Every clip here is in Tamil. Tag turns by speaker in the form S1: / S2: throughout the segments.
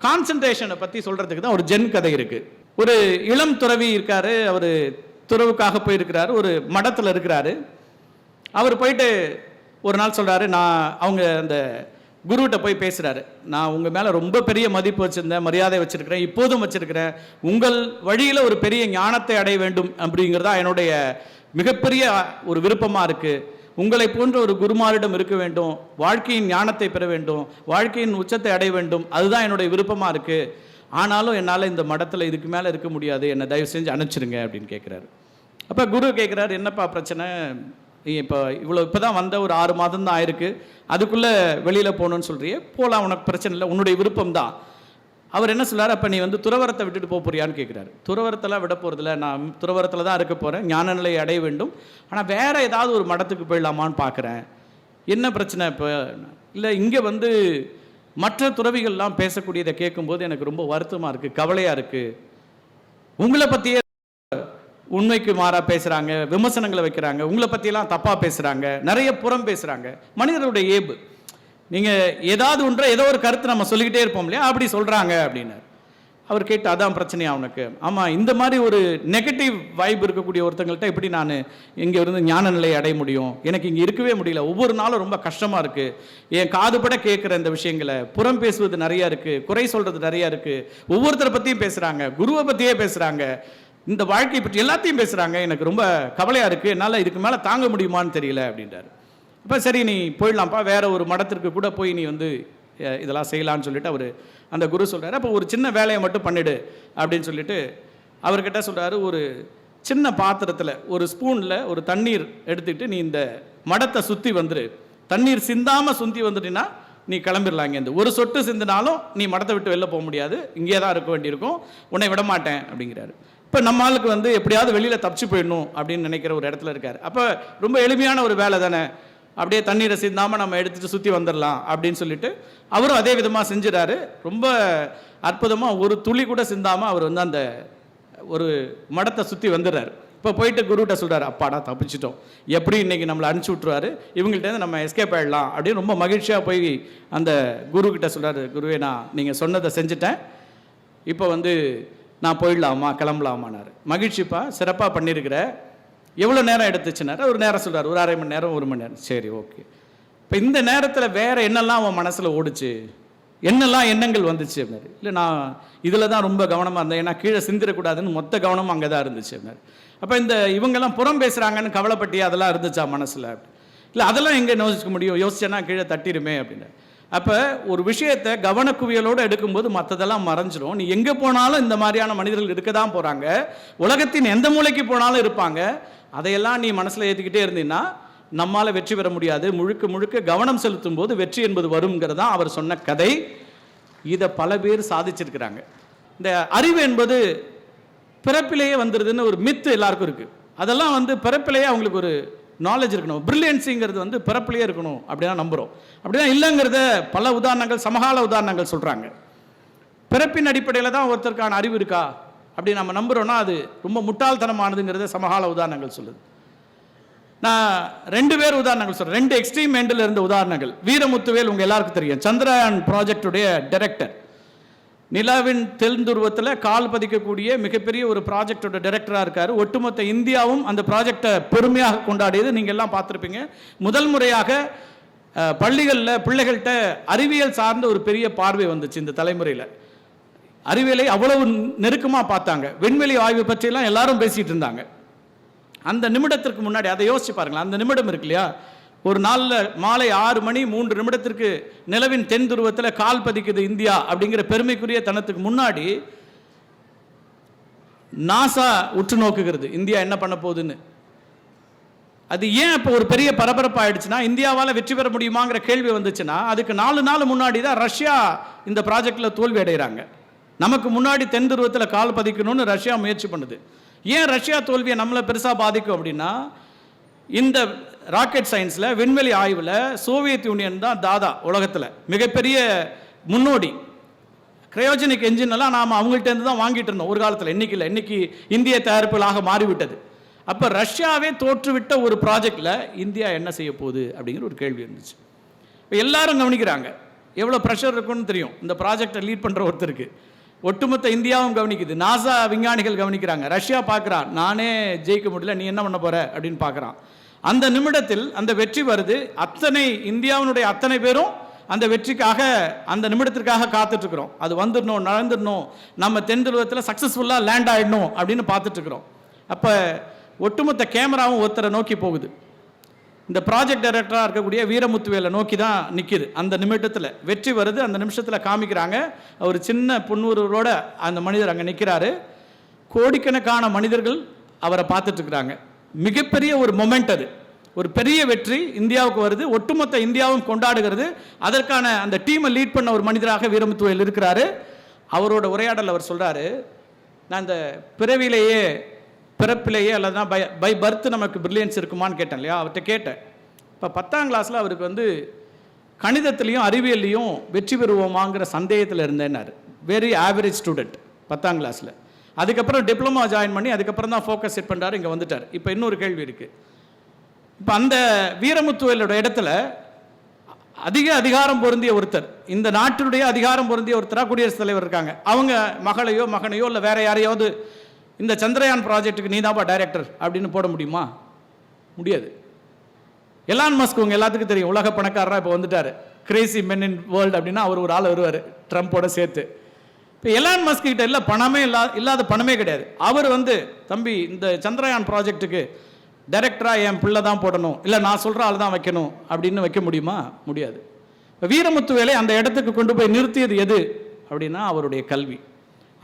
S1: கான்சன்ட்ரேஷனை பற்றி சொல்கிறதுக்கு தான் ஒரு ஜென் கதை இருக்குது. ஒரு இளம் துறவி இருக்கார், அவர் துறவுக்காக போயிருக்கிறாரு, ஒரு மடத்தில் இருக்கிறாரு. அவர் போயிட்டு ஒரு நாள் சொல்கிறாரு, அவங்க அந்த குருகிட்ட போய் பேசுகிறாரு, நான் உங்கள் மேலே ரொம்ப பெரிய மதிப்பு வச்சுருந்தேன், மரியாதை வச்சுருக்கிறேன், இப்போதும் வச்சுருக்கிறேன், உங்கள் வழியில் ஒரு பெரிய ஞானத்தை அடைய வேண்டும் அப்படிங்கிறதா என்னுடைய மிகப்பெரிய ஒரு விருப்பமாக இருக்குது. உங்களை போன்ற ஒரு குருமாரிடம் இருக்க வேண்டும், வாழ்க்கையின் ஞானத்தை பெற வேண்டும், வாழ்க்கையின் உச்சத்தை அடைய வேண்டும், அதுதான் என்னுடைய விருப்பமாக இருக்குது. ஆனாலும் என்னால் இந்த மடத்தில் இதுக்கு மேலே இருக்க முடியாது, என்னை தயவு செஞ்சு அனுப்பிச்சிருங்க அப்படின்னு கேட்குறாரு. அப்போ குரு கேட்குறாரு, என்னப்பா பிரச்சனை, இப்போ இப்போ தான் வந்த ஒரு 6 மாதம் தான் ஆயிருக்கு, அதுக்குள்ளே வெளியில் போகணுன்னு சொல்கிறியே, போகலாம், உனக்கு பிரச்சனை இல்லை, உன்னுடைய விருப்பம் தான். அவர் என்ன சொல்கிறார், அப்போ நீ துறவரத்தை விட்டுட்டு போறியான்னு கேட்குறாரு. துறவரத்தெல்லாம் விட போகிறதில்ல, நான் துறவரத்தில் தான் இருக்க போகிறேன், ஞான நிலையை அடைய வேண்டும், ஆனால் வேறு ஏதாவது ஒரு மடத்துக்கு போயிடலாமான்னு பார்க்குறேன். என்ன பிரச்சனை இப்போ? இல்லை, இங்கே மற்ற துறவிகள்லாம் பேசக்கூடியதை கேட்கும்போது எனக்கு ரொம்ப வருத்தமாக இருக்குது, கவலையாக இருக்குது. உங்களை பற்றியே உண்மைக்கு மாறாக பேசுகிறாங்க, விமர்சனங்களை வைக்கிறாங்க, உங்களை பற்றியெல்லாம் தப்பாக பேசுகிறாங்க, நிறைய புறம் பேசுகிறாங்க. மனிதர்களுடைய இயல்பு. நீங்கள் ஏதாவது ஒன்றை ஏதோ ஒரு கருத்து நம்ம சொல்லிக்கிட்டே இருப்போம் இல்லையா, அப்படி சொல்கிறாங்க அப்படின்னு அவர் கேட்டு, அதான் பிரச்சனையா அவனுக்கு? ஆமாம், இந்த மாதிரி ஒரு நெகட்டிவ் வைப் இருக்கக்கூடிய ஒருத்தங்கள்ட்ட எப்படி நான் இங்கே இருந்து ஞான நிலையை அடைய முடியும்? எனக்கு இங்கே இருக்கவே முடியல, ஒவ்வொரு நாளும் ரொம்ப கஷ்டமாக இருக்குது, என் காதுபட கேட்குற இந்த விஷயங்களை, புறம் பேசுவது நிறையா இருக்குது, குறை சொல்கிறது நிறையா இருக்குது, ஒவ்வொருத்தரை பற்றியும் பேசுகிறாங்க, குருவை பற்றியே பேசுகிறாங்க, இந்த வாழ்க்கையை பற்றி எல்லாத்தையும் பேசுகிறாங்க, எனக்கு ரொம்ப கவலையாக இருக்குது, என்னால் இதுக்கு மேலே தாங்க முடியுமான்னு தெரியல அப்படின்றார். இப்போ சரி, நீ போயிடலாம்ப்பா, வேற ஒரு மடத்திற்கு கூட போய் நீ இதெல்லாம் செய்யலான்னு சொல்லிட்டு அவர் அந்த குரு சொல்கிறாரு. அப்போ ஒரு சின்ன வேலையை மட்டும் பண்ணிடு அப்படின்னு சொல்லிட்டு அவர்கிட்ட சொல்கிறாரு, ஒரு சின்ன பாத்திரத்தில் ஒரு ஸ்பூனில் ஒரு தண்ணீர் எடுத்துக்கிட்டு நீ இந்த மடத்தை சுற்றி வந்துரு, தண்ணீர் சிந்தாமல் சுற்றி வந்துட்டீங்கன்னா நீ கிளம்பிடலாம். இங்கேருந்து ஒரு சொட்டு சிந்தினாலும் நீ மடத்தை விட்டு வெளில போக முடியாது, இங்கே தான் இருக்க வேண்டியிருக்கும், உன்னை விட மாட்டேன் அப்படிங்கிறாரு. இப்போ நம்ம ஆளுக்கு எப்படியாவது வெளியில் தப்பிச்சு போயிடணும் அப்படின்னு நினைக்கிற ஒரு இடத்துல இருக்கார். அப்போ ரொம்ப எளிமையான ஒரு வேலை தானே, அப்படியே தண்ணீரை சிந்தாமல் நம்ம எடுத்துகிட்டு சுற்றி வந்துடலாம் அப்படின்னு சொல்லிட்டு அவரும் அதே விதமாக செஞ்சுறாரு. ரொம்ப அற்புதமாக ஒரு துளி கூட சிந்தாமல் அவர் அந்த ஒரு மடத்தை சுற்றி வந்துடுறாரு. இப்போ போயிட்டு குருகிட்ட சொல்கிறார், அப்பாடா தப்பிச்சிட்டோம், எப்படி இன்றைக்கி நம்மளை அனுப்பிச்சி விட்ருவாரு, இவங்கள்ட்டேருந்து நம்ம எஸ்கேப் ஆகிடலாம் அப்படின்னு ரொம்ப மகிழ்ச்சியாக போய் அந்த குருக்கிட்ட சொல்கிறாரு, குருவே நான் நீங்கள் சொன்னதை செஞ்சுட்டேன், இப்போ நான் போயிடலாமா கிளம்பலாமான்னாரு. மகிழ்ச்சிப்பா, சிறப்பாக பண்ணியிருக்கிற, எவ்வளோ நேரம் எடுத்துச்சுனாரு. ஒரு நேரம் சொல்கிறார், ஒரு 1/2 மணி நேரம், 1 மணி நேரம். சரி, ஓகே. இப்போ இந்த நேரத்தில் வேறு என்னெல்லாம் அவன் மனசில் ஓடிச்சு, என்னெல்லாம் எண்ணங்கள் வந்துச்சு அப்படின்னாரு. இல்லை, நான் இதில் தான் ரொம்ப கவனமாக இருந்தேன், ஏன்னா கீழே சிந்திடக்கூடாதுன்னு மொத்த கவனமும் அங்கே தான் இருந்துச்சு அப்படின்னாரு. அப்போ இவங்கெல்லாம் புறம் பேசுகிறாங்கன்னு கவலைப்பட்டி அதெல்லாம் இருந்துச்சா மனசில்? இல்லை, அதெல்லாம் எங்கே யோசிக்க முடியும், யோசிச்சேன்னா கீழே தட்டிடுமே அப்படின்னு. அப்போ ஒரு விஷயத்தை கவனக்குவியலோடு எடுக்கும்போது மற்றதெல்லாம் மறைஞ்சிரும். நீ எங்கே போனாலும் இந்த மாதிரியான மனிதர்கள் இருக்க தான் போகிறாங்க, உலகத்தின் எந்த மூலைக்கு போனாலும் இருப்பாங்க. அதையெல்லாம் நீ மனசில் ஏற்றிக்கிட்டே இருந்தீங்கன்னா நம்மால் வெற்றி பெற முடியாது. முழுக்க முழுக்க கவனம் செலுத்தும் போது வெற்றி என்பது வருங்கிறதான் அவர் சொன்ன கதை. இதை பல பேர் சாதிச்சிருக்கிறாங்க. இந்த அறிவு என்பது பிறப்பிலேயே வந்துடுதுன்னு ஒரு மித்து எல்லாருக்கும் இருக்குது. அதெல்லாம் பிறப்பிலேயே அவங்களுக்கு ஒரு நாலேஜ் இருக்கணும், பிரில்லியன்ஸுங்கிறது பிறப்பிலேயே இருக்கணும் அப்படின்னா நம்புகிறோம். அப்படின்னா இல்லைங்கிறத பல உதாரணங்கள், சமகால உதாரணங்கள் சொல்கிறாங்க. பிறப்பின் அடிப்படையில் தான் ஒருத்தருக்கான அறிவு இருக்கா அப்படி நம்ம நம்புகிறோன்னா அது ரொம்ப முட்டாள்தனமானதுங்கிறத சமகால உதாரணங்கள் சொல்லுது. நான் 2 பேர் உதாரணங்கள் சொல்கிறேன், 2 எக்ஸ்ட்ரீம் எண்டில் இருந்த உதாரணங்கள். வீரமுத்துவேல் உங்கள் எல்லாருக்கும் தெரியும், சந்திரயான் ப்ராஜெக்டுடைய டைரக்டர், நிலாவின் தென்துருவத்தில் கால் பதிக்கக்கூடிய மிகப்பெரிய ஒரு ப்ராஜெக்டோட டைரக்டராக இருக்கார். ஒட்டுமொத்த இந்தியாவும் அந்த ப்ராஜெக்டை பெருமையாக கொண்டாடியது நீங்கள் எல்லாம் பார்த்துருப்பீங்க. முதல் முறையாக பள்ளிகளில் பிள்ளைகள்கிட்ட அறிவியல் சார்ந்த ஒரு பெரிய பார்வை வந்துச்சு. இந்த தலைமுறையில் அறிவியலை அவ்வளவு நெருக்கமாக பார்த்தாங்க. விண்வெளி ஆய்வு பற்றியெல்லாம் எல்லாரும் பேசிகிட்டு இருந்தாங்க. அந்த நிமிடத்திற்கு முன்னாடி அதை யோசிச்சு பாருங்களேன், அந்த நிமிடம் இருக்கு இல்லையா, ஒரு நாளில் மாலை 6 மணி 3 நிமிடத்திற்கு நிலவின் தென் துருவத்தில் கால் பதிக்குது இந்தியா அப்படிங்கிற பெருமைக்குரிய தனத்துக்கு முன்னாடி நாசா உற்று நோக்குகிறது இந்தியா என்ன பண்ண போகுதுன்னு. அது ஏன் இப்போ ஒரு பெரிய பரபரப்பாயிடுச்சுன்னா, இந்தியாவால் வெற்றி பெற முடியுமாங்கிற கேள்வி வந்துச்சுன்னா, அதுக்கு 4 நாள் முன்னாடி தான் ரஷ்யா இந்த ப்ராஜெக்டில் தோல்வி அடைகிறாங்க. நமக்கு முன்னாடி தென் துருவத்தில் கால் பதிக்கணும்னு ரஷ்யா முயற்சி பண்ணுது. ஏன் ரஷ்யா தோல்வியை நம்மளை பெருசாக பாதிக்கும் அப்படின்னா, இந்த ராக்கெட் சயின்ஸில், விண்வெளி ஆய்வில் சோவியத் யூனியன் தான் தாதா, உலகத்தில் மிகப்பெரிய முன்னோடி. கிரையோஜெனிக் என்ஜின் எல்லாம் நாம் அவங்கள்ட்டேருந்து தான் வாங்கிட்டு இருந்தோம் ஒரு காலத்தில். இன்னைக்கு இல்லை, இன்னைக்கு இந்திய தயாரிப்புகளாக மாறிவிட்டது. அப்போ ரஷ்யாவே தோற்றுவிட்ட ஒரு ப்ராஜெக்டில் இந்தியா என்ன செய்ய போகுது அப்படிங்கிற ஒரு கேள்வி இருந்துச்சு. இப்போ எல்லாரும் கவனிக்கிறாங்க. எவ்வளோ ப்ரெஷர் இருக்குன்னு தெரியும் இந்த ப்ராஜெக்டை லீட் பண்ணுற ஒருத்தருக்கு. ஒட்டுமொத்த இந்தியாவும் கவனிக்குது, நாசா விஞ்ஞானிகள் கவனிக்கிறாங்க, ரஷ்யா பார்க்குறான், நானே ஜெயிக்க முடியல, நீ என்ன பண்ண போகிற அப்படின்னு பார்க்குறான். அந்த நிமிடத்தில் அந்த வெற்றி வருது. இந்தியாவினுடைய அத்தனை பேரும் அந்த வெற்றிக்காக, அந்த நிமிடத்திற்காக காத்துட்ருக்குறோம். அது வந்துடணும், நடந்துடணும், நம்ம தென் துருவத்தில் சக்ஸஸ்ஃபுல்லாக லேண்ட் ஆகிடணும் அப்படின்னு பார்த்துட்ருக்குறோம். அப்போ ஒட்டுமொத்த கேமராவும் ஒருத்தரை நோக்கி போகுது. இந்த ப்ராஜெக்ட் டைரக்டராக இருக்கக்கூடிய வீரமுத்துவேலை நோக்கி தான் நிற்கிது. அந்த நிமிடத்தில் வெற்றி வருது. அந்த நிமிஷத்தில் காமிக்கிறாங்க, ஒரு சின்ன புன்முறுவலோட அந்த மனிதர் அங்கே நிற்கிறாரு. கோடிக்கணக்கான மனிதர்கள் அவரை பார்த்துட்ருக்குறாங்க. மிகப்பெரிய ஒரு மொமெண்ட், அது ஒரு பெரிய வெற்றி இந்தியாவுக்கு வருது. ஒட்டுமொத்த இந்தியாவும் கொண்டாடுகிறது. அதற்கான அந்த டீமை லீட் பண்ண ஒரு மனிதராக வீரமுத்துவேல் இருக்கிறாரு. அவரோட உரையாடல் அவர் சொல்கிறாரு, நான் இந்த பிறப்பிலேயே அல்லதுனா பை பர்த் நமக்கு பிரில்லியன்ஸ் இருக்குமான்னு கேட்டேன் இல்லையா, அவர்கிட்ட கேட்டேன். இப்போ 10ஆம் கிளாஸில் அவருக்கு வந்து கணிதத்துலேயும் அறிவியல்லையும் வெற்றி பெறுவோமாங்கிற சந்தேகத்தில் இருந்தேன்னாரு. வெரி ஆவரேஜ் ஸ்டூடெண்ட் 10ஆம் கிளாஸில். அதுக்கப்புறம் டிப்ளமா ஜாயின் பண்ணி அதுக்கப்புறம் தான் ஃபோக்கஸ் செட் பண்ணுறாரு, இங்கே வந்துட்டார். இப்போ இன்னொரு கேள்வி இருக்குது. இப்போ அந்த வீரமுத்துவேலோட இடத்துல அதிகாரம் பொருந்திய ஒருத்தர், இந்த நாட்டினுடைய அதிகாரம் பொருந்திய ஒருத்தராக குடியரசுத் தலைவர் இருக்காங்க. அவங்க மகனையோ இல்லை வேற யாரையாவது இந்த சந்திரயான் ப்ராஜெக்ட்டுக்கு நீ தான்ப்பா டைரக்டர் அப்படின்னு போட முடியுமா? முடியாது. எலான் மஸ்க் உங்க எல்லாத்துக்கும் தெரியும், உலக பணக்காரராக இப்போ வந்துட்டார். கிரேசி மென் இன் வேர்ல்டு அப்படின்னா அவர் ஒரு ஆள் வருவார் ட்ரம்ப்போட சேர்த்து. இப்போ எலான் மஸ்க் கிட்ட இல்லை பணமே இல்லாத பணமே கிடையாது. அவர் வந்து தம்பி இந்த சந்திரயான் ப்ராஜெக்ட்டுக்கு டைரக்டராக என் பிள்ளை தான் போடணும், இல்லை நான் சொல்கிற ஆள் தான் வைக்கணும் அப்படின்னு வைக்க முடியுமா? முடியாது. வீரமுத்துவேலை அந்த இடத்துக்கு கொண்டு போய் நிறுத்தியது எது அப்படின்னா அவருடைய கல்வி.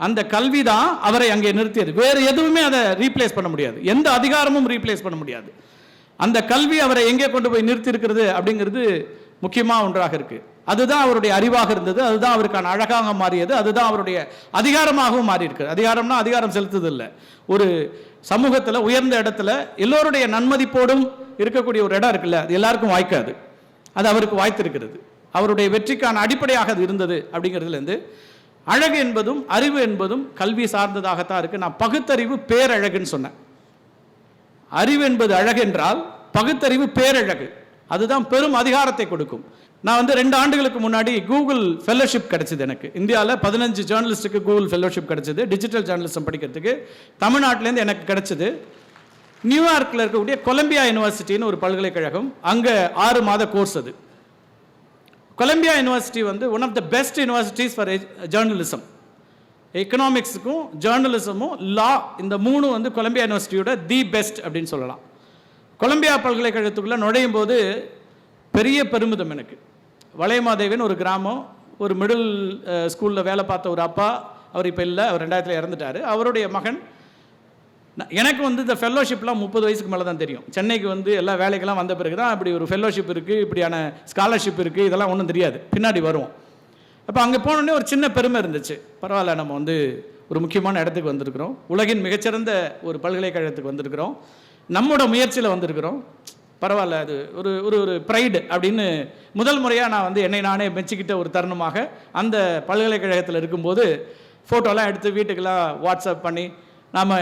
S1: அந்த கல்வி தான் அவரை அங்கே நிறுத்தியது. வேறு எதுவுமே அதை ரீப்ளேஸ் பண்ண முடியாது, எந்த அதிகாரமும் ரீப்ளேஸ் பண்ண முடியாது. அந்த கல்வி அவரை எங்கே கொண்டு போய் நிறுத்தி இருக்கிறது அப்படிங்கிறது முக்கியமாக ஒன்றாக இருக்கு. அதுதான் அவருடைய அறிவாக இருந்தது, அதுதான் அவருக்கான அழகாக மாறியது, அதுதான் அவருடைய அதிகாரமாகவும் மாறி இருக்கு. அதிகாரம்னா அதிகாரம் செலுத்துது இல்லை, ஒரு சமூகத்தில் உயர்ந்த இடத்துல எல்லோருடைய நன்மதிப்போடும் இருக்கக்கூடிய ஒரு இடம் இருக்குல்ல, அது எல்லாருக்கும் வாய்க்காது, அது அவருக்கு வாய்த்திருக்கிறது. அவருடைய வெற்றிக்கான அடிப்படையாக அது இருந்தது. அப்படிங்கிறதுலேருந்து அழகு என்பதும் அறிவு என்பதும் கல்வி சார்ந்ததாகத்தான் இருக்கு. நான் பகுத்தறிவு பேரழகுன்னு சொன்னேன். அறிவு என்பது அழகு என்றால் பகுத்தறிவு பேரழகு, அதுதான் பெரும் அதிகாரத்தை கொடுக்கும். நான் வந்து 2 ஆண்டுகளுக்கு முன்னாடி கூகுள் ஃபெல்லோஷிப் கிடைச்சது எனக்கு. இந்தியாவில் 15 ஜேர்னலிஸ்ட்டுக்கு கூகுள் ஃபெல்லோஷிப் கிடைச்சது டிஜிட்டல் ஜேர்னலிசம் படிக்கிறதுக்கு. தமிழ்நாட்டிலேருந்து எனக்கு கிடைச்சது. நியூயார்க்கில் இருக்கக்கூடிய கொலம்பியா யூனிவர்சிட்டின்னு ஒரு பல்கலைக்கழகம், அங்கே 6 மாத கோர்ஸ். அது கொலம்பியா யூனிவர்சிட்டி வந்து one of the best universities for journalism. எக்கனாமிக்ஸுக்கும் ஜேர்னலிசமும் லா, இந்த 3 வந்து கொலம்பியா யூனிவர்சிட்டியோட தி பெஸ்ட் அப்படின்னு சொல்லலாம். கொலம்பியா பல்கலைக்கழகத்துக்குள்ளே நுழையும் போது பெரிய பெருமிதம் எனக்கு. வளையமாதேவின்னு ஒரு கிராமம், ஒரு மிடில் ஸ்கூலில் வேலை பார்த்த ஒரு அப்பா, அவர் இப்போ இல்லை, அவர் 2000 இறந்துட்டார். அவருடைய மகன். எனக்கு வந்து இந்த ஃபெல்லோஷிப்லாம் 30 வயசுக்கு மேலே தான் தெரியும். சென்னைக்கு வந்து எல்லா வேலைக்கெல்லாம் வந்த பிறகு தான் இப்படி ஒரு ஃபெல்லோஷிப் இருக்குது, இப்படியான ஸ்காலர்ஷிப் இருக்குது, இதெல்லாம் ஒன்றும் தெரியாது, பின்னாடி வரும். அப்போ அங்கே போனோடனே ஒரு சின்ன பெருமை இருந்துச்சு. பரவாயில்ல, நம்ம வந்து ஒரு முக்கியமான இடத்துக்கு வந்திருக்கிறோம், உலகின் மிகச்சிறந்த ஒரு பல்கலைக்கழகத்துக்கு வந்திருக்கிறோம், நம்மளோட முயற்சியில் வந்திருக்கிறோம், பரவாயில்ல, அது ஒரு ஒரு ஒரு ப்ரைடு அப்படின்னு முதல் முறையாக நான் வந்து என்னை நானே மெச்சிக்கிட்ட ஒரு தருணமாக அந்த பல்கலைக்கழகத்தில் இருக்கும்போது ஃபோட்டோலாம் எடுத்து வீட்டுக்கெல்லாம் வாட்ஸ்அப் பண்ணி, நாம்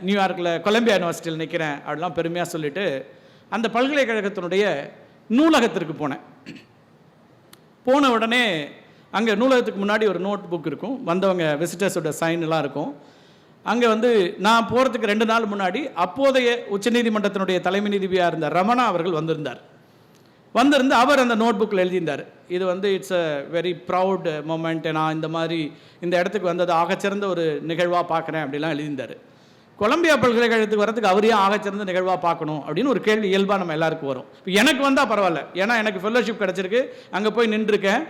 S1: நியூயார்க்கில் கொலம்பியா யூனிவர்சிட்டியில் நிற்கிறேன் அப்படிலாம் பெருமையாக சொல்லிவிட்டு அந்த பல்கலைக்கழகத்தினுடைய நூலகத்திற்கு போனேன். போன உடனே அங்கே நூலகத்துக்கு முன்னாடி ஒரு நோட் புக் இருக்கும், வந்தவங்க விசிட்டர்ஸோட சைன்லாம் இருக்கும். அங்கே வந்து நான் போகிறதுக்கு 2 நாள் முன்னாடி அப்போதைய உச்சநீதிமன்றத்தினுடைய தலைமை நீதிபதியாக இருந்த ரமணா அவர்கள் வந்திருந்து அவர் அந்த நோட் புக்கில் எழுதியிருந்தார். இது வந்து it's a very proud moment, நான் இந்த மாதிரி இந்த இடத்துக்கு வந்தது ஆகச்சிறந்த ஒரு நிகழ்வாக பார்க்குறேன் அப்படிலாம் எழுதியிருந்தார். கொலம்பியா பல்கலைக்கழகத்துக்கு வரதுக்கு அவர் ஏன் ஆகச்சிறந்த நிகழ்வாக பார்க்கணும் அப்படின்னு ஒரு கேள்வி இயல்பாக நம்ம எல்லாருக்கும் வரும். இப்போ எனக்கு வந்தால் பரவாயில்ல, ஏன்னா எனக்கு ஃபெல்லோஷிப் கிடச்சிருக்கு, அங்கே போய் நின்றுருக்கேன்.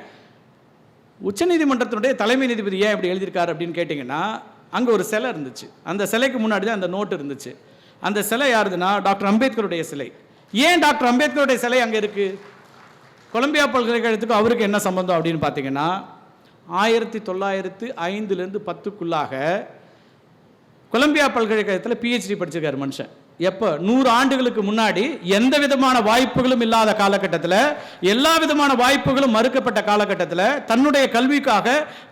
S1: உச்சநீதிமன்றத்தினுடைய தலைமை நீதிபதி ஏன் இப்படி எழுதியிருக்காரு அப்படின்னு கேட்டிங்கன்னா, அங்கே ஒரு சிலை இருந்துச்சு, அந்த சிலைக்கு முன்னாடி தான் அந்த நோட்டு இருந்துச்சு. அந்த சிலை யாருதுன்னா டாக்டர் அம்பேத்கருடைய சிலை. ஏன் டாக்டர் அம்பேத்கருடைய சிலை அங்கே இருக்குது? கொலம்பியா பல்கலைக்கழகத்துக்கு அவருக்கு என்ன சம்பந்தம் அப்படின்னு பார்த்தீங்கன்னா, 1905 10க்குள்ளாக கொலம்பியா பல்கலைக்கழகத்தில் PhD படிச்சிருக்காரு மனுஷன். எப்போ? 100 ஆண்டுகளுக்கு முன்னாடி எந்த விதமான வாய்ப்புகளும் இல்லாத காலகட்டத்தில், எல்லா விதமான வாய்ப்புகளும் மறுக்கப்பட்ட காலகட்டத்தில் தன்னுடைய கல்விக்காக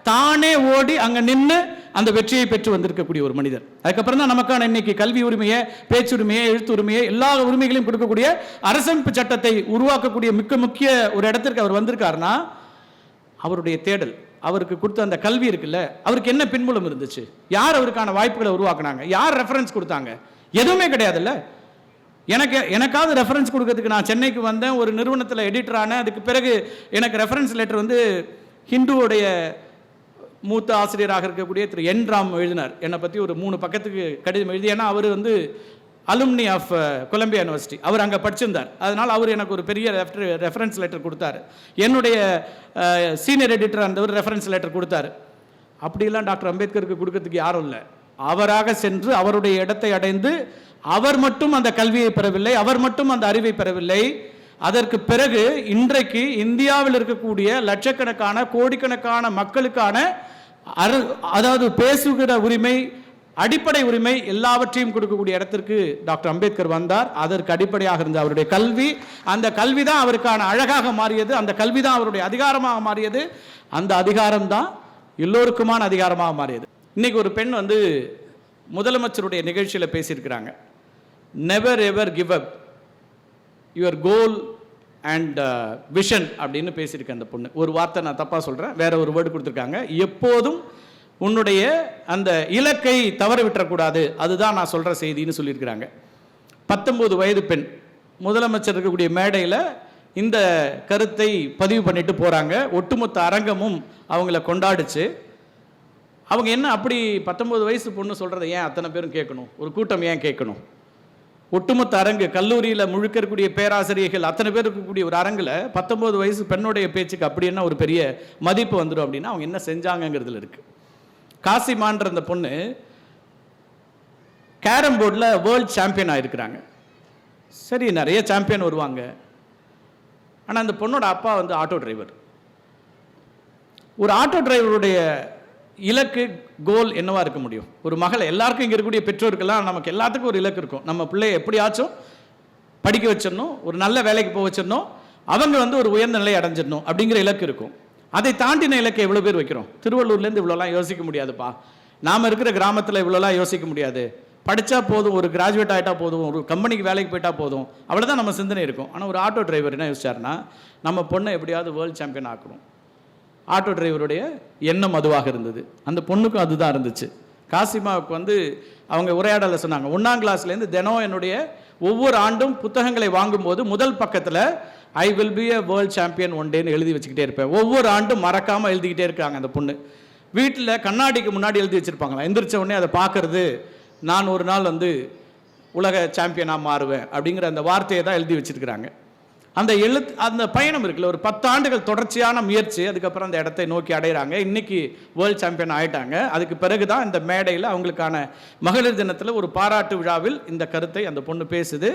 S1: தானே ஓடி அங்கே நின்று அந்த வெற்றியை பெற்று வந்திருக்கக்கூடிய ஒரு மனிதர். அதுக்கப்புறம் தான் நமக்கான இன்னைக்கு கல்வி உரிமையை, பேச்சுரிமையை, எழுத்து உரிமையை, எல்லா உரிமைகளையும் கொடுக்கக்கூடிய அரசமைப்பு சட்டத்தை உருவாக்கக்கூடிய முக்கிய ஒரு இடத்திற்கு அவர் வந்திருக்காருன்னா, அவருடைய தேடல், அவருக்கு கொடுத்த அந்த கல்வி இருக்குல்ல, அவருக்கு என்ன பின்புலம் இருந்துச்சு, யார் அவருக்கான வாய்ப்புகளை உருவாக்குனாங்க, யார் ரெஃபரன்ஸ் கொடுத்தாங்க, எதுவுமே கிடையாதுல்ல. எனக்காவது ரெஃபரன்ஸ் கொடுக்கறதுக்கு நான் சென்னைக்கு வந்தேன், ஒரு நிறுவனத்தில் எடிட்டர் ஆனேன். அதுக்கு பிறகு எனக்கு ரெஃபரன்ஸ் லெட்டர் வந்து ஹிந்துவோடைய மூத்த ஆசிரியராக இருக்கக்கூடிய திரு என் ராம் எழுதினார். என்னை பற்றி ஒரு 3 பக்கத்துக்கு கடிதம் எழுதி, ஏன்னா அவர் வந்து அலுமினி ஆஃப் கொலம்பியா யூனிவர்சிட்டி, அவர் அங்கே படிச்சிருந்தார். அதனால் அவர் எனக்கு ஒரு பெரிய ரெஃபரன்ஸ் லெட்டர் கொடுத்தாரு. என்னுடைய சீனியர் எடிட்டர் அந்த ரெஃபரன்ஸ் லெட்டர் கொடுத்தாரு. அப்படிலாம் டாக்டர் அம்பேத்கருக்கு கொடுக்கறதுக்கு யாரும் இல்லை. அவராக சென்று அவருடைய இடத்தை அடைந்து, அவர் மட்டும் அந்த கல்வியை பெறவில்லை, அவர் மட்டும் அந்த அறிவை பெறவில்லை. அதற்கு பிறகு இன்றைக்கு இந்தியாவில் இருக்கக்கூடிய லட்சக்கணக்கான கோடிக்கணக்கான மக்களுக்கான அதாவது பேசுகிற உரிமை, அடிப்படை உரிமை எல்லாவற்றையும் கொடுக்கக்கூடிய இடத்திற்கு டாக்டர் அம்பேத்கர் வந்தார். அதற்கு அடிப்படையாக இருந்த அவருடைய கல்வி, அந்த கல்வி தான் அவருக்கான அழகாக மாறியது, அந்த கல்வி தான் அவருடைய அதிகாரமாக மாறியது, அந்த அதிகாரம் தான் எல்லோருக்குமான அதிகாரமாக மாறியது. இன்னைக்கு ஒரு பெண் வந்து முதலமைச்சருடைய நிகழ்ச்சியில் பேசியிருக்கிறாங்க. Never ever give up your goal and vision அப்படின்னு பேசியிருக்கேன். அந்த பொண்ணு ஒரு வார்த்தை நான் தப்பாக சொல்கிறேன், வேற ஒரு வேர்டு கொடுத்துருக்காங்க. எப்போதும் உன்னுடைய அந்த இலக்கை தவற விட்டுறக்கூடாது, அதுதான் நான் சொல்கிற செய்தின்னு சொல்லியிருக்கிறாங்க. 19 வயது பெண் முதலமைச்சர் இருக்கக்கூடிய மேடையில் இந்த கருத்தை பதிவு பண்ணிட்டு போகிறாங்க. ஒட்டுமொத்த அரங்கமும் அவங்கள கொண்டாடிச்சு. அவங்க என்ன அப்படி 19 வயசு பொண்ணு சொல்கிறத ஏன் அத்தனை பேரும் கேட்கணும், ஒரு கூட்டம் ஏன் கேட்கணும்? ஒட்டுமொத்த அரங்கு, கல்லூரியில் முழுக்க இருக்கக்கூடிய பேராசிரியர்கள் அத்தனை பேர் இருக்கக்கூடிய ஒரு அரங்கில் 19 வயசு பெண்ணுடைய பேச்சுக்கு அப்படி என்ன ஒரு பெரிய மதிப்பு வந்துடும் அப்படின்னா அவங்க என்ன செஞ்சாங்கங்கிறதுல இருக்கு. காசிமான்ற அந்த பொண்ணு கேரம் போர்டில் வேர்ல்ட் சாம்பியன் ஆகிருக்கிறாங்க. சரி, நிறைய சாம்பியன் வருவாங்க. ஆனால் அந்த பொண்ணோட அப்பா வந்து ஆட்டோ டிரைவர். ஒரு ஆட்டோ டிரைவருடைய இலக்கு, கோல் என்னவா இருக்க முடியும்? ஒரு மகளை, எல்லாருக்கும் இங்கே இருக்கக்கூடிய பெற்றோருக்கெல்லாம் நமக்கு எல்லாத்துக்கும் ஒரு இலக்கு இருக்கும். நம்ம பிள்ளைய எப்படியாச்சும் படிக்க வச்சிடணும், ஒரு நல்ல வேலைக்கு போக வச்சிடணும், அவங்க வந்து ஒரு உயர்ந்த நிலையை அடைஞ்சிடணும் அப்படிங்கிற இலக்கு இருக்கும். அதை தாண்டின இலக்கை எவ்வளோ பேர் வைக்கிறோம்? திருவள்ளூர்லேருந்து இவ்வளோலாம் யோசிக்க முடியாதுப்பா, நாம் இருக்கிற கிராமத்தில் இவ்வளோலாம் யோசிக்க முடியாது, படித்தா போதும், ஒரு கிராஜுவேட் ஆகிட்டா போதும், ஒரு கம்பெனிக்கு வேலைக்கு போயிட்டா போதும், அவ்வளோதான் நம்ம சிந்தனை இருக்கும். ஆனால் ஒரு ஆட்டோ டிரைவர் என்ன யோசிச்சாருன்னா, நம்ம பொண்ணை எப்படியாவது வேர்ல்டு சாம்பியன் ஆக்கணும். ஆட்டோ டிரைவருடைய எண்ணம் அதுவாக இருந்தது. அந்த பொண்ணுக்கும் அதுதான் இருந்துச்சு. காசிமாவுக்கு வந்து அவங்க உரையாடலை சொன்னாங்க, 1ஆம் கிளாஸ்லேருந்து தினம் என்னுடைய ஒவ்வொரு ஆண்டும் புத்தகங்களை வாங்கும்போது முதல் பக்கத்தில் I will be a world champion one டேன்னு எழுதி வச்சுக்கிட்டே இருப்பேன். ஒவ்வொரு ஆண்டும் மறக்காமல் எழுதிக்கிட்டே இருக்காங்க. அந்த பொண்ணு வீட்டில் கண்ணாடிக்கு முன்னாடி எழுதி வச்சுருப்பாங்களா, எந்திரிச்ச உடனே அதை பார்க்கறது, நான் ஒரு நாள் வந்து உலக சாம்பியனாக மாறுவேன் அப்படிங்கிற அந்த வார்த்தையை தான் எழுதி வச்சுருக்கிறாங்க. அந்த பயணம் இருக்குல்ல, ஒரு 10 ஆண்டுகள் தொடர்ச்சியான முயற்சி, அதுக்கப்புறம் அந்த இடத்தை நோக்கி அடைகிறாங்க. இன்னைக்கு வேர்ல்ட் சாம்பியன் ஆகிட்டாங்க. அதுக்கு பிறகு தான் இந்த மேடையில் அவங்களுக்கான மகளிர் தினத்தில் ஒரு பாராட்டு விழாவில் இந்த கருத்தை அந்த பொண்ணு பேசுது.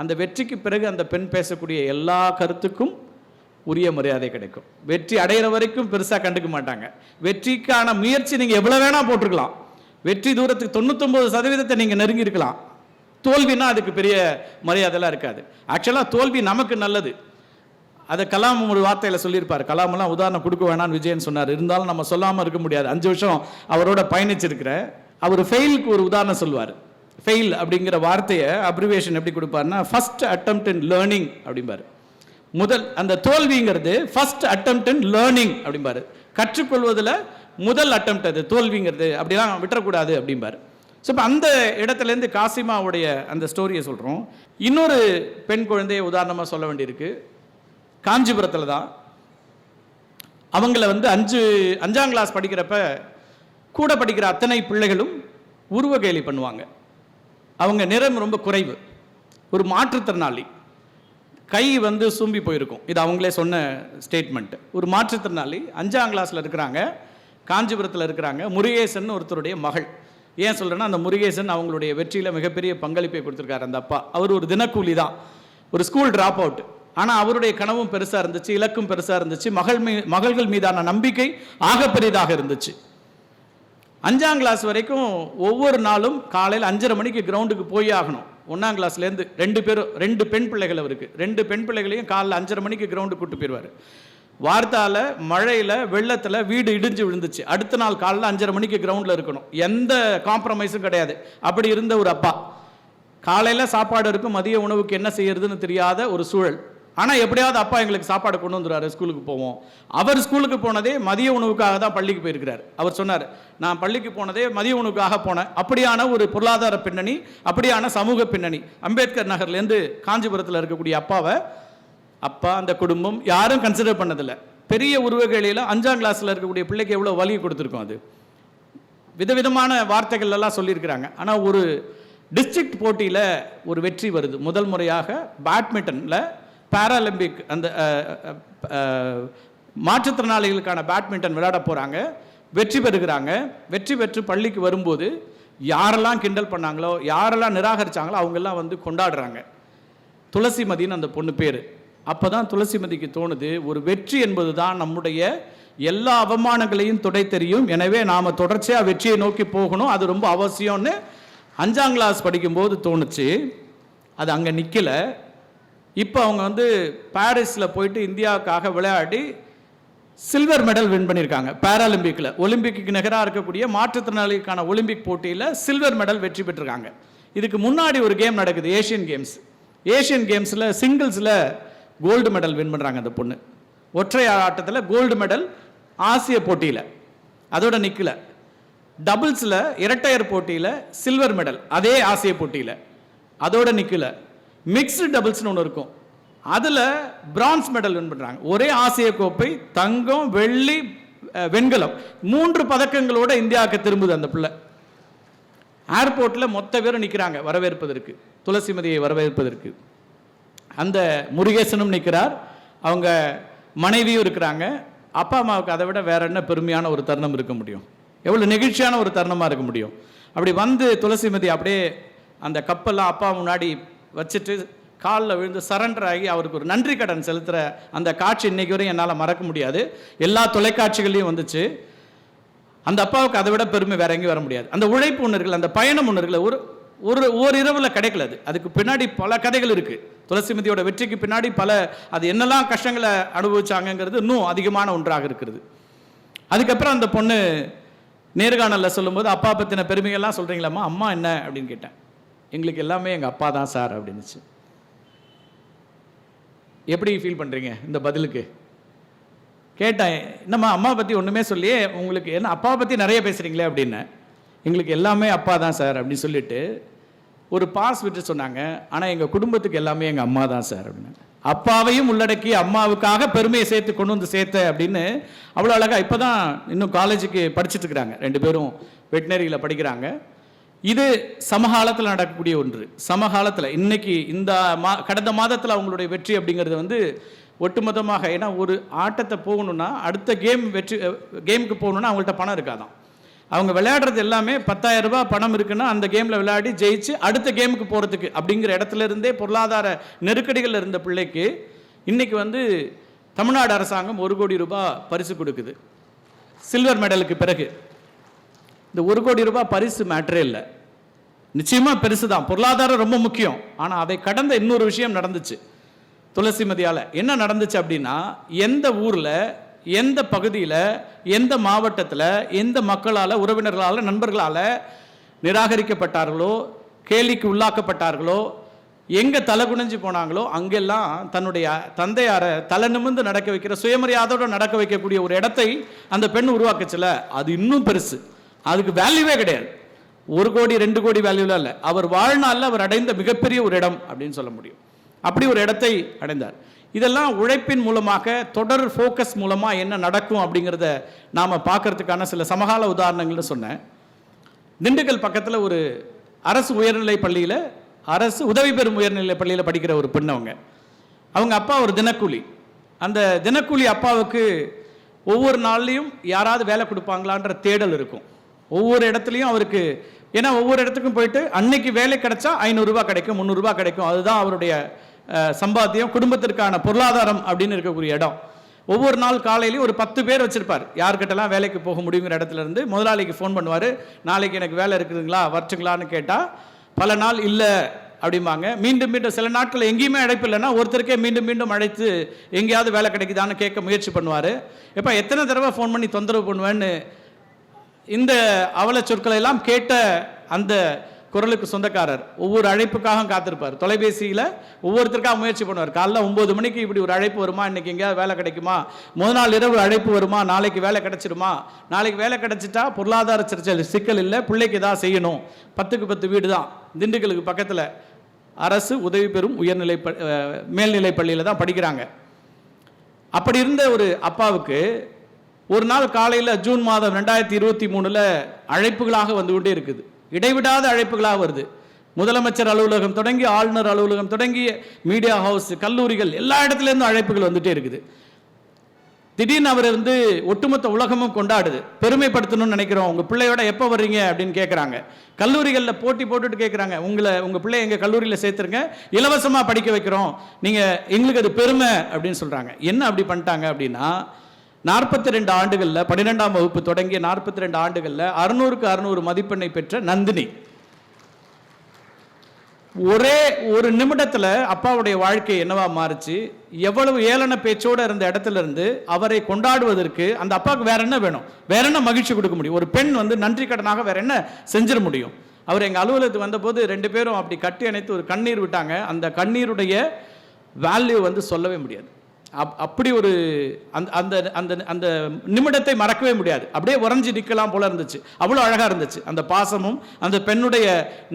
S1: அந்த வெற்றிக்கு பிறகு அந்த பெண் பேசக்கூடிய எல்லா கருத்துக்கும் உரிய மரியாதை கிடைக்கும். வெற்றி அடைகிற வரைக்கும் பெருசாக கண்டுக்க மாட்டாங்க. வெற்றிக்கான முயற்சி நீங்கள் எவ்வளோ வேணால் போட்டிருக்கலாம், வெற்றி தூரத்துக்கு 99% நீங்கள் நெருங்கி இருக்கலாம். தோல்வினா அதுக்கு பெரிய மரியாதைலாம் இருக்காது. ஆக்சுவலாக தோல்வி நமக்கு நல்லது. அதை கலாம் ஒரு வார்த்தையில் சொல்லியிருப்பார். கலாமெல்லாம் உதாரணம் கொடுக்க வேணான்னு விஜயன் சொன்னார். இருந்தாலும் நம்ம சொல்லாமல் இருக்க முடியாது. 5 வருஷம் அவரோட பயணிச்சிருக்கிற அவர் ஃபெயிலுக்கு ஒரு உதாரணம் சொல்லுவார். ஃபெயில் அப்படிங்கிற வார்த்தையை அப்ரிவேஷன் எப்படி கொடுப்பாருன்னா, ஃபர்ஸ்ட் அட்டெம்ப்ட் இன் லேர்னிங் அப்படிம்பாரு. முதல் அந்த தோல்விங்கிறது ஃபர்ஸ்ட் அட்டெம்ப்ட் இன் லேர்னிங் அப்படிம்பாரு. கற்றுக்கொள்வதில் முதல் அட்டெம்ப்ட் அது தோல்விங்கிறது, அப்படிலாம் விட்டுறக்கூடாது அப்படிம்பாரு. ஸோ இப்போ அந்த இடத்துலேருந்து காசிமாவுடைய அந்த ஸ்டோரியை சொல்கிறோம். இன்னொரு பெண் குழந்தையை உதாரணமாக சொல்ல வேண்டியிருக்கு. காஞ்சிபுரத்தில் தான் அவங்கள வந்து 5ஆம் கிளாஸ் படிக்கிறப்ப கூட படிக்கிற அத்தனை பிள்ளைகளும் உருவகேலி பண்ணுவாங்க. அவங்க நிறம் ரொம்ப குறைவு, ஒரு மாற்றுத்திறனாளி, கை வந்து சூம்பி போயிருக்கும். இது அவங்களே சொன்ன ஸ்டேட்மெண்ட். ஒரு மாற்றுத்திறனாளி 5ஆம் கிளாஸில் இருக்கிறாங்க, காஞ்சிபுரத்தில் இருக்கிறாங்க. முருகேசன் ஒருத்தருடைய மகள். ஏன் சொல்கிறேன்னா, அந்த முருகேசன் அவங்களுடைய வெற்றியில் மிகப்பெரிய பங்களிப்பை கொடுத்துருக்காரு அந்த அப்பா. அவர் ஒரு தினக்கூலி தான், ஒரு ஸ்கூல் ட்ராப் அவுட். ஆனால் அவருடைய கனவும் பெருசாக இருந்துச்சு, இலக்கும் பெருசாக இருந்துச்சு, மகள்கள் மீதான நம்பிக்கை ஆக பெரிதாக இருந்துச்சு. 5ஆம் கிளாஸ் வரைக்கும் ஒவ்வொரு நாளும் காலையில் 5:30 மணிக்கு கிரவுண்டுக்கு போய் ஆகணும். 1ஆம் கிளாஸ்லேருந்து 2 பெண் பிள்ளைகள் அவருக்கு. 2 பெண் பிள்ளைகளையும் காலையில் 5:30 மணிக்கு கிரவுண்டுக்கு கூட்டு போயிடுவார். வார்த்தால மழையில் வெள்ளத்தில் வீடு இடிஞ்சு விழுந்துச்சு. அடுத்த நாள் காலையில் 5:30 மணிக்கு கிரவுண்டில் இருக்கணும். எந்த காம்ப்ரமைஸும் கிடையாது. அப்படி இருந்த ஒரு அப்பா, காலையில் சாப்பாடு இருக்கும், மதிய உணவுக்கு என்ன செய்யறதுன்னு தெரியாத ஒரு சூழல். ஆனால் எப்படியாவது அப்பா எங்களுக்கு சாப்பாடு கொண்டு வந்துடுவார், ஸ்கூலுக்கு போவோம். அவர் ஸ்கூலுக்கு போனதே மதிய உணவுக்காக தான் பள்ளிக்கு போயிருக்கிறார். அவர் சொன்னார், நான் பள்ளிக்கு போனதே மதிய உணவுக்காக போனேன். அப்படியான ஒரு பொருளாதார பின்னணி, அப்படியான சமூக பின்னணி. அம்பேத்கர் நகர்லேருந்து காஞ்சிபுரத்தில் இருக்கக்கூடிய அப்பாவை அப்பா அந்த குடும்பம் யாரும் கன்சிடர் பண்ணதில்லை. பெரிய உருவகையில் 5ஆம் கிளாஸில் இருக்கக்கூடிய பிள்ளைக்கு எவ்வளோ வலி கொடுத்துருக்கோம். அது விதவிதமான வார்த்தைகள் எல்லாம் சொல்லியிருக்கிறாங்க. ஆனால் ஒரு டிஸ்ட்ரிக்ட் போட்டியில் ஒரு வெற்றி வருது. முதல் முறையாக பேட்மிண்டனில் பாராலிம்பிக் அந்த மாற்றுத்திறனாளிகளுக்கான பேட்மிண்டன் விளையாட போகிறாங்க, வெற்றி பெறுகிறாங்க. வெற்றி பெற்று பள்ளிக்கு வரும்போது யாரெல்லாம் கிண்டல் பண்ணாங்களோ, யாரெல்லாம் நிராகரித்தாங்களோ அவங்கெல்லாம் வந்து கொண்டாடுறாங்க. துளசிமதின்னு அந்த பொண்ணு பேர். அப்போ தான் துளசிமதிக்கு தோணுது, ஒரு வெற்றி என்பது தான் நம்முடைய எல்லா அவமானங்களையும் துடை தெரியும். எனவே நாம் தொடர்ச்சியாக வெற்றியை நோக்கி போகணும், அது ரொம்ப அவசியம்னு 5ஆம் கிளாஸ் படிக்கும்போது தோணுச்சு. அது அங்கே நிற்கலை. இப்போ அவங்க வந்து பாரிஸில் போயிட்டு இந்தியாவுக்காக விளையாடி சில்வர் மெடல் வின் பண்ணியிருக்காங்க. பாராலிம்பிக்கில் ஒலிம்பிக்கு நிகராக இருக்கக்கூடிய மாற்றுத்திறனாளிக்கான ஒலிம்பிக் போட்டியில் சில்வர் மெடல் வெற்றி பெற்றிருக்காங்க. இதுக்கு முன்னாடி ஒரு கேம் நடக்குது, ஏஷியன் கேம்ஸ். ஏஷியன் கேம்ஸில் சிங்கிள்ஸில் கோல்டு மெடல் வின் பண்ணுறாங்க அந்த பொண்ணு. ஒற்றை ஆட்டத்தில் கோல்டு மெடல் ஆசிய போட்டியில், அதோட நிற்கல. டபுள்ஸில் இரட்டையர் போட்டியில் சில்வர் மெடல், அதே ஆசிய போட்டியில், அதோட நிற்கல. மிக்ஸ்டு டபுள்ஸ்னு ஒன்று இருக்கும், அதில் பிரான்ஸ் மெடல் வின் பண்ணுறாங்க. ஒரே ஆசிய கோப்பை, தங்கம், வெள்ளி, வெண்கலம், 3 பதக்கங்களோட இந்தியாவுக்கு திரும்புது அந்த பிள்ளை. ஏர்போர்ட்டில் மொத்த பேரும் நிற்கிறாங்க வரவேற்பதற்கு, துளசிமதியை வரவேற்பதற்கு. அந்த முருகேசனும் நிற்கிறார், அவங்க மனைவியும் இருக்கிறாங்க. அப்பா அம்மாவுக்கு அதை விட வேற என்ன பெருமையான ஒரு தருணம் இருக்க முடியும்? எவ்வளோ நெகிழ்ச்சியான ஒரு தருணமாக இருக்க முடியும்? அப்படி வந்து துளசிமதி அப்படியே அந்த கப்பெல்லாம் அப்பா முன்னாடி வச்சுட்டு காலில் விழுந்து சரண்டர் ஆகி அவருக்கு ஒரு நன்றி கடன் செலுத்துகிற அந்த காட்சி இன்னைக்கு வரையும் என்னால் மறக்க முடியாது. எல்லா தொலைக்காட்சிகளையும் வந்துச்சு. அந்த அப்பாவுக்கு அதை விட பெருமை வேற எங்கேயும் வர முடியாது. அந்த உழைப்பு ஒன்று இருக்குல்ல, அந்த பயணம் ஒன்று இருக்குல்ல, ஒரு இரவில் கிடைக்கல. அதுக்கு பின்னாடி பல கதைகள் இருக்கு. துளசிமதியோட வெற்றிக்கு பின்னாடி அது என்னெல்லாம் கஷ்டங்களை அனுபவிச்சாங்கிறது இன்னும் அதிகமான ஒன்றாக இருக்கிறது. அதுக்கப்புறம் அந்த பொண்ணு நேர்காணலில் சொல்லும்போது, அப்பா பற்றின பெருமைகள்லாம் சொல்கிறீங்களாம்மா, அம்மா என்ன அப்படின்னு கேட்டேன். எங்களுக்கு எல்லாமே எங்கள் அப்பா தான் சார் அப்படின்னுச்சு. எப்படி ஃபீல் பண்ணுறீங்க இந்த பதிலுக்கு? கேட்டேன், என்னம்மா அம்மா பற்றி ஒன்றுமே சொல்லியே, உங்களுக்கு என்ன அப்பா பற்றி நிறைய பேசுகிறீங்களே அப்படின்னு. எங்களுக்கு எல்லாமே அப்பா தான் சார் அப்படின்னு சொல்லிட்டு ஒரு பாஸ் விட்டு சொன்னாங்க. ஆனால் எங்கள் குடும்பத்துக்கு எல்லாமே எங்கள் அம்மா தான் சார் அப்படின்னு. அப்பாவையும் உள்ளடக்கி அம்மாவுக்காக பெருமையை சேர்த்து கொண்டு வந்து சேர்த்த அப்படின்னு அவ்வளோ அழகாக. இப்போ தான் இன்னும் காலேஜுக்கு படிச்சுட்டு இருக்கிறாங்க, 2 பேரும் வெட்டினரியில் படிக்கிறாங்க. இது சமகாலத்தில் நடக்கக்கூடிய ஒன்று. சமகாலத்தில் இன்னைக்கு இந்த கடந்த மாதத்தில் அவங்களுடைய வெற்றி அப்படிங்கிறது வந்து ஒட்டுமொத்தமாக, ஏன்னா ஒரு ஆட்டத்தை போகணுன்னா அடுத்த கேமுக்கு போகணுன்னா அவங்கள்ட்ட பணம் இருக்காதான். அவங்க விளையாடுறது எல்லாமே 10,000 ரூபாய் பணம் இருக்குன்னா அந்த கேமில் விளையாடி ஜெயிச்சு அடுத்த கேமுக்கு போகிறதுக்கு அப்படிங்கிற இடத்துல இருந்தே பொருளாதார நெருக்கடிகள் இருந்த பிள்ளைக்கு இன்னைக்கு வந்து தமிழ்நாடு அரசாங்கம் 1 கோடி ரூபாய் பரிசு கொடுக்குது சில்வர் மெடலுக்கு பிறகு. இந்த 1 கோடி ரூபாய் பரிசு மேட்டரே இல்லை, நிச்சயமாக பெருசு தான், பொருளாதாரம் ரொம்ப முக்கியம். ஆனால் அதை கடந்த இன்னொரு விஷயம் நடந்துச்சு துளசிமதியால். என்ன நடந்துச்சு அப்படின்னா, எந்த ஊரில், எந்த பகுதியில், எந்த மாவட்டத்தில், எந்த மக்களால், உறவினர்களால், நண்பர்களால் நிராகரிக்கப்பட்டார்களோ, கேலிக்கு உள்ளாக்கப்பட்டார்களோ, எங்கே தலை குனிஞ்சு போனாங்களோ அங்கெல்லாம் தன்னுடைய தந்தையாரை தலை நிமிர்ந்து நடக்க வைக்கிற, சுயமரியாதையோடு நடக்க வைக்கக்கூடிய ஒரு இடத்தை அந்த பெண் உருவாக்குச்சுல, அது இன்னும் பெருசு. அதுக்கு வேல்யூவே கிடையாது. 1 கோடி 2 கோடி வேல்யூலாம் இல்லை. அவர் வாழ்நாளில் அவர் அடைந்த மிகப்பெரிய ஒரு இடம் அப்படின்னு சொல்ல முடியும். அப்படி ஒரு இடத்தை அடைந்தார். இதெல்லாம் உழைப்பின் மூலமாக, தொடர் ஃபோக்கஸ் மூலமாக என்ன நடக்கும் அப்படிங்கிறத நாம் பார்க்கறதுக்கான சில சமகால உதாரணங்கள்னு சொன்னேன். திண்டுக்கல் பக்கத்தில் ஒரு அரசு உயர்நிலை பள்ளியில், அரசு உதவி பெறும் உயர்நிலை பள்ளியில் படிக்கிற ஒரு பெண். அவங்க அப்பா ஒரு தினக்கூலி. அந்த தினக்கூலி அப்பாவுக்கு ஒவ்வொரு நாள்லையும் யாராவது வேலை கொடுப்பாங்களான்ற தேடல் இருக்கும். ஒவ்வொரு இடத்துலையும் அவருக்கு, ஏன்னா ஒவ்வொரு இடத்துக்கும் போயிட்டு அன்னைக்கு வேலை கிடைச்சா 500 ரூபாய் கிடைக்கும், 300 ரூபாய் கிடைக்கும், அதுதான் அவருடைய சம்பாத்தியம், குடும்பத்திற்கான பொருளாதாரம் அப்படின்னு இருக்கக்கூடிய இடம். ஒவ்வொரு நாள் காலையிலையும் ஒரு 10 பேர் வச்சிருப்பார், யார்கிட்டலாம் வேலைக்கு போக முடியுங்கிற இடத்துல இருந்து. முதலாளிக்கு ஃபோன் பண்ணுவார், நாளைக்கு எனக்கு வேலை இருக்குதுங்களா, வரட்டுங்களான்னு கேட்டால் பல நாள் இல்லை அப்படிம்பாங்க. மீண்டும் மீண்டும் சில நாட்கள் எங்கேயுமே அழைப்பு இல்லைன்னா ஒருத்தருக்கே மீண்டும் மீண்டும் அழைத்து எங்கேயாவது வேலை கிடைக்குதான்னு கேட்க முயற்சி பண்ணுவார். எப்போ எத்தனை தடவை ஃபோன் பண்ணி தொந்தரவு பண்ணுவேன்னு இந்த அவல சொற்களை எல்லாம் கேட்ட அந்த குரலுக்கு சொந்தக்காரர். ஒவ்வொரு அழைப்புக்காக காத்திருப்பார். தொலைபேசியில் ஒவ்வொருத்தருக்காக முயற்சி பண்ணுவார். காலைல 9 மணிக்கு இப்படி ஒரு அழைப்பு வருமா, இன்னைக்கு எங்கேயாவது வேலை கிடைக்குமா, முதல் நாள் இரவு அழைப்பு வருமா, நாளைக்கு வேலை கிடைச்சிருமா, நாளைக்கு வேலை கிடைச்சிட்டா பொருளாதார சிக்கல் இல்லை, பிள்ளைக்கு ஏதாவது செய்யணும். 10க்கு 10 வீடு தான். திண்டுக்கலுக்கு பக்கத்தில் அரசு உதவி பெறும் உயர்நிலை மேல்நிலை பள்ளியில் தான் படிக்கிறாங்க. அப்படி இருந்த ஒரு அப்பாவுக்கு ஒரு நாள் காலையில் ஜூன் மாதம் 2023 அழைப்புகளாக வந்து கொண்டே இருக்குது. இடைவிடாத அழைப்புகளாக வருது. முதலமைச்சர் அலுவலகம் தொடங்கி ஆளுநர் அலுவலகம் தொடங்கி மீடியா ஹவுஸ், கல்லூரிகள், எல்லா இடத்துலேருந்தும் அழைப்புகள் வந்துட்டே இருக்குது. திடீர்னு அவர் வந்து ஒட்டுமொத்த உலகமும் கொண்டாடுது. பெருமைப்படுத்தணும்னு நினைக்கிறோம், உங்கள் பிள்ளையோட எப்போ வர்றீங்க அப்படின்னு கேட்குறாங்க. கல்லூரிகளில் போட்டி போட்டுட்டு கேட்குறாங்க, உங்கள் பிள்ளை எங்கள் கல்லூரியில் சேர்த்துருங்க, இலவசமாக படிக்க வைக்கிறோம், நீங்கள் எங்களுக்கு அது பெருமை அப்படின்னு சொல்கிறாங்க. என்ன அப்படி பண்ணிட்டாங்க அப்படின்னா, 42 ஆண்டுகளில் 12ஆம் வகுப்பு தொடங்கிய 42 ஆண்டுகளில் 600க்கு 600 மதிப்பெண்ணை பெற்ற நந்தினி ஒரே ஒரு நிமிடத்தில் அப்பாவுடைய வாழ்க்கை என்னவா மாறுச்சு. எவ்வளவு ஏளன பேச்சோடு இருந்த இடத்துல இருந்து அவரை கொண்டாடுவதற்கு அந்த அப்பாவுக்கு வேற என்ன வேணும், வேற என்ன மகிழ்ச்சி கொடுக்க முடியும்? ஒரு பெண் வந்து நன்றி கடனாக வேற என்ன செஞ்சிட முடியும்? அவர் எங்கள் அலுவலகத்துக்கு வந்தபோது 2 பேரும் அப்படி கட்டி அணைத்து ஒரு கண்ணீர் விட்டாங்க. அந்த கண்ணீருடைய வேல்யூ வந்து சொல்லவே முடியாது. அப்படி ஒரு அந்த அந்த அந்த நிமிடத்தை மறக்கவே முடியாது. அப்படியே உறைஞ்சி நிற்கலாம் போல இருந்துச்சு. அவ்வளோ அழகாக இருந்துச்சு. அந்த பாசமும் அந்த பெண்ணுடைய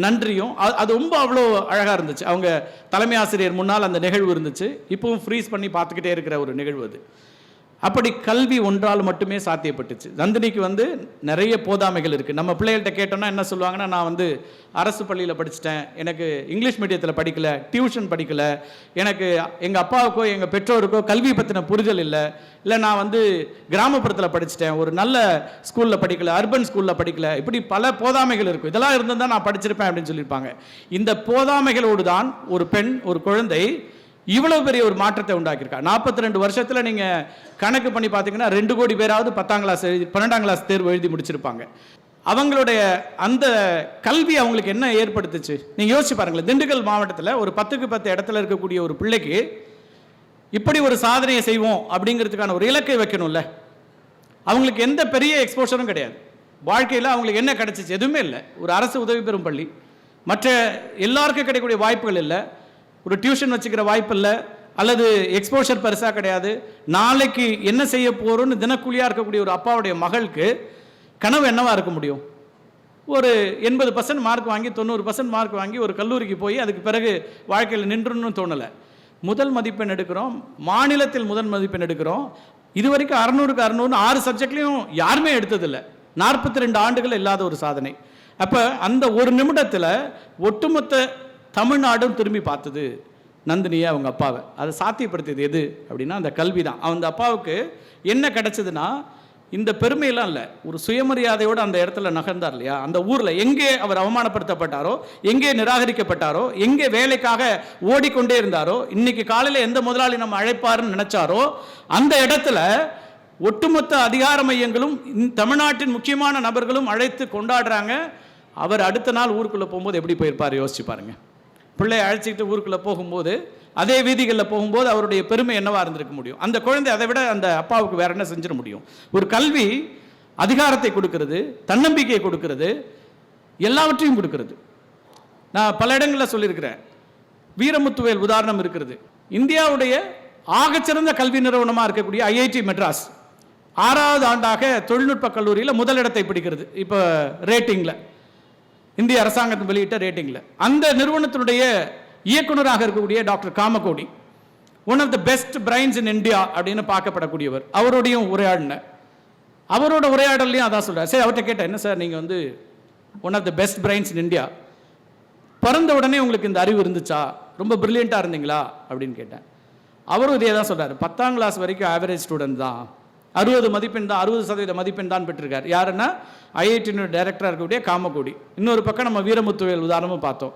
S1: நன்றியும் அது ரொம்ப அவ்வளோ அழகாக இருந்துச்சு. அவங்க தலைமை ஆசிரியர் முன்னால் அந்த நிகழ்வு இருந்துச்சு. இப்பவும் ஃப்ரீஸ் பண்ணி பார்த்துக்கிட்டே இருக்கிற ஒரு நிகழ்வு அது. அப்படி கல்வி ஒன்றால் மட்டுமே சாத்தியப்பட்டுச்சு. நந்தினிக்கு வந்து நிறைய போதாமைகள் இருக்குது. நம்ம பிள்ளைகள்கிட்ட கேட்டோம்னா என்ன சொல்லுவாங்கன்னா, நான் வந்து அரசு பள்ளியில் படிச்சுட்டேன், எனக்கு இங்கிலீஷ் மீடியத்தில் படிக்கலை, டியூஷன் படிக்கலை, எனக்கு எங்கள் அப்பாவுக்கோ எங்கள் பெற்றோருக்கோ கல்வி பற்றின புரிதல் இல்லை, இல்லை நான் வந்து கிராமப்புறத்தில் படிச்சுட்டேன், ஒரு நல்ல ஸ்கூலில் படிக்கலை, அர்பன் ஸ்கூலில் படிக்கலை, இப்படி பல போதாமைகள் இருக்கும். இதெல்லாம் இருந்திருந்தால் நான் படிச்சிருப்பேன் அப்படின்னு சொல்லியிருப்பாங்க. இந்த போதாமைகளோடு தான் ஒரு பெண், ஒரு குழந்தை இவ்வளவு பெரிய ஒரு மாற்றத்தை உண்டாக்கியிருக்கா. 42 வருஷத்தில் நீங்கள் கணக்கு பண்ணி பார்த்தீங்கன்னா 2 கோடி பேராவது 10ஆம் கிளாஸ் எழுதி 12ஆம் கிளாஸ் தேர்வு எழுதி முடிச்சிருப்பாங்க. அவங்களுடைய அந்த கல்வி அவங்களுக்கு என்ன ஏற்படுத்துச்சு நீங்கள் யோசிச்சு பாருங்களேன். திண்டுக்கல் மாவட்டத்தில் ஒரு 10க்கு 10 இடத்துல இருக்கக்கூடிய ஒரு பிள்ளைக்கு இப்படி ஒரு சாதனையை செய்வோம் அப்படிங்கிறதுக்கான ஒரு இலக்கை வைக்கணும்ல. அவங்களுக்கு எந்த பெரிய எக்ஸ்போஷரும் கிடையாது. வாழ்க்கையில் அவங்களுக்கு என்ன கிடைச்சிச்சு? எதுவுமே இல்லை. ஒரு அரசு உதவி பெறும் பள்ளி, மற்ற எல்லாருக்கும் கிடைக்கக்கூடிய வாய்ப்புகள் இல்லை, ஒரு டியூஷன் வச்சுக்கிற வாய்ப்பு இல்லை, அல்லது எக்ஸ்போஷர் பெருசாக கிடையாது. நாளைக்கு என்ன செய்ய போகிறோன்னு தினக்கூலியாக இருக்கக்கூடிய ஒரு அப்பாவுடைய மகளுக்கு கனவு என்னவா இருக்க முடியும்? ஒரு 80% மார்க் வாங்கி 90% மார்க் வாங்கி ஒரு கல்லூரிக்கு போய் அதுக்கு பிறகு வாழ்க்கையில் நின்றுன்னு தோணலை. முதல் மதிப்பெண் எடுக்கிறோம், மாநிலத்தில் முதல் மதிப்பெண் எடுக்கிறோம். இது வரைக்கும் 600க்கு 600 6 சப்ஜெக்ட்லையும் யாருமே எடுத்ததில்லை. 42 ஆண்டுகள் இல்லாத ஒரு சாதனை. அப்போ அந்த ஒரு நிமிடத்தில் ஒட்டுமொத்த தமிழ்நாடும் திரும்பி பார்த்தது நந்தினியை, அவங்க அப்பாவை. அதை சாத்தியப்படுத்தியது எது அப்படின்னா அந்த கல்வி தான். அந்த அப்பாவுக்கு என்ன கிடைச்சதுன்னா, இந்த பெருமையெல்லாம் இல்லை, ஒரு சுயமரியாதையோடு அந்த இடத்துல நகர்ந்தார் இல்லையா. அந்த ஊரில் எங்கே அவர் அவமானப்படுத்தப்பட்டாரோ, எங்கே நிராகரிக்கப்பட்டாரோ, எங்கே வேலைக்காக ஓடிக்கொண்டே இருந்தாரோ, இன்னைக்கு காலையில் எந்த முதலாளி நம்ம அழைப்பாருன்னு நினைச்சாரோ அந்த இடத்துல ஒட்டுமொத்த அதிகார மையங்களும் தமிழ்நாட்டின் முக்கியமான நபர்களும் அழைத்து கொண்டாடுறாங்க. அவர் அடுத்த நாள் ஊருக்குள்ளே போகும்போது எப்படி போயிருப்பார் யோசிச்சு பாருங்க. பிள்ளையை அழைச்சிக்கிட்டு ஊருக்குள்ளே போகும்போது, அதே வீதிகளில் போகும்போது அவருடைய பெருமை என்னவா இருந்திருக்க முடியும்? அந்த குழந்தை அதை விட அந்த அப்பாவுக்கு வேற என்ன செஞ்சிட முடியும்? ஒரு கல்வி அதிகாரத்தை கொடுக்கிறது, தன்னம்பிக்கையை கொடுக்கிறது, எல்லாவற்றையும் கொடுக்கிறது. நான் பல இடங்களில் சொல்லியிருக்கிறேன். வீரமுத்துவேல் உதாரணம் இருக்கிறது. இந்தியாவுடைய ஆகச்சிறந்த கல்வி நிறுவனமாக இருக்கக்கூடிய ஐஐடி மெட்ராஸ் 6வது ஆண்டாக தொழில்நுட்ப கல்லூரியில் முதலிடத்தை பிடிக்கிறது. இப்போ ரேட்டிங்கில், இந்திய அரசாங்கத்தின் வெளியிட்ட ரேட்டிங்கில். அந்த நிறுவனத்தினுடைய இயக்குநராக இருக்கக்கூடிய doctor Kamakoti, one of the best brains in India அப்படின்னு பார்க்கப்படக்கூடியவர். அவருடையும் உரையாடின, அவரோட உரையாடலையும் அதான் சொல்கிறார். சரி, அவர்கிட்ட கேட்டேன், என்ன சார் நீங்கள் வந்து one of the best brains in India, பிறந்த உடனே உங்களுக்கு இந்த அறிவு இருந்துச்சா, ரொம்ப பிரில்லியண்ட்டாக இருந்தீங்களா அப்படின்னு கேட்டேன். அவரும் இதே தான் சொல்கிறார். 10ஆம் கிளாஸ் வரைக்கும் ஆவரேஜ் ஸ்டூடெண்ட் தான், 60 மதிப்பெண் தான், 60% மதிப்பெண் தான் பெற்றிருக்கார். யாருன்னா ஐஐடியினுடைய டைரக்டராக இருக்கக்கூடிய காமகோடி. இன்னொரு பக்கம் நம்ம வீரமுத்துவேல் உதாரணமும் பார்த்தோம்.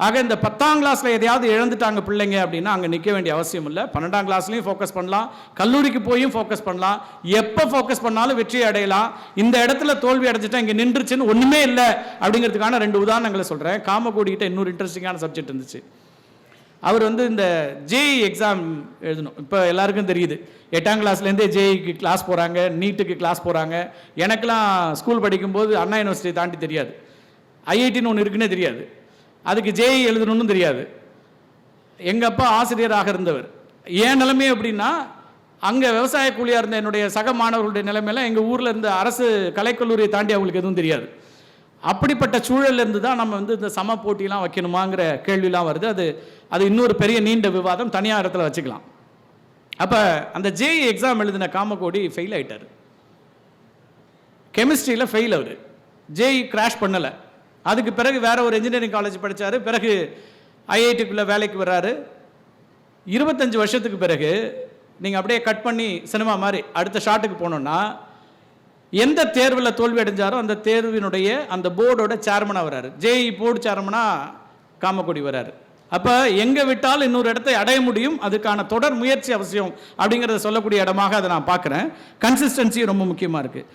S1: ஆக இந்த 10ஆம் கிளாஸில் எதையாவது இழந்துட்டாங்க பிள்ளைங்க அப்படின்னா அங்கே நிற்க வேண்டிய அவசியம் இல்லை. 12ஆம் கிளாஸ்லையும் ஃபோக்கஸ் பண்ணலாம், கல்லூரிக்கு போயும் ஃபோக்கஸ் பண்ணலாம், எப்போ ஃபோக்கஸ் பண்ணாலும் வெற்றி அடையலாம். இந்த இடத்துல தோல்வி அடைஞ்சிட்டா இங்கே நின்றுச்சுன்னு ஒன்றுமே இல்லை அப்படிங்கிறதுக்கான 2 உதாரணங்களை சொல்கிறேன். காமகோடிக்கிட்ட இன்னொரு இன்ட்ரெஸ்டிங்கான சப்ஜெக்ட் இருந்துச்சு. அவர் வந்து இந்த ஜேஇ எக்ஸாம் எழுதணும். இப்போ எல்லாருக்கும் தெரியுது, 8ஆம் கிளாஸ்லேருந்தே ஜேஇக்கு கிளாஸ் போகிறாங்க, நீட்டுக்கு கிளாஸ் போகிறாங்க. எனக்கெல்லாம் ஸ்கூல் படிக்கும்போது அண்ணா யூனிவர்சிட்டி தாண்டி தெரியாது. ஐஐடின்னு ஒன்று இருக்குன்னே தெரியாது, அதுக்கு ஜேஇ எழுதணும்னு தெரியாது. எங்கள் அப்பா ஆசிரியராக இருந்தவர். ஏன் நிலைமை அப்படின்னா, அங்கே விவசாய கூலியாக இருந்த என்னுடைய சக மாணவர்களுடைய நிலைமையில எங்கள் ஊரில் இருந்த அரசு கலைக்கல்லூரியை தாண்டி அவங்களுக்கு எதுவும் தெரியாது. அப்படிப்பட்ட சூழல்ல இருந்து தான் நம்ம இந்த சம போட்டிலாம் வைக்கணுமாங்கிற கேள்விலாம் வருது. அது இன்னொரு பெரிய நீண்ட விவாதம், தனியார் இடத்துல வச்சுக்கலாம். அப்போ அந்த ஜேஇ எக்ஸாம் எழுதின காமகோடி ஃபெயில் ஆகிட்டார். கெமிஸ்ட்ரியில் ஃபெயில். அவர் ஜேஇ கிராஷ் பண்ணலை. அதுக்கு பிறகு வேற ஒரு இன்ஜினியரிங் காலேஜ் படித்தார். பிறகு ஐஐடிக்குள்ளே வேலைக்கு வர்றாரு. 25 வருஷத்துக்கு பிறகு நீங்கள் அப்படியே கட் பண்ணி சினிமா மாதிரி அடுத்த ஷாட்டுக்கு போனோன்னா, எந்த தேர்வில் தோல்வி அடைஞ்சாரோ அந்த தேர்வினுடைய அந்த போர்டோட சேர்மனாக வர்றாரு. ஜேஇ போர்டு சேர்மனாக காமகோடி வர்றாரு. அப்போ எங்கே விட்டாலும் இன்னொரு இடத்தை அடைய முடியும், அதுக்கான தொடர் முயற்சி அவசியம் அப்படிங்கிறத சொல்லக்கூடிய இடமாக அதை நான் பார்க்குறேன். கன்சிஸ்டன்சி ரொம்ப முக்கியமாக இருக்குது.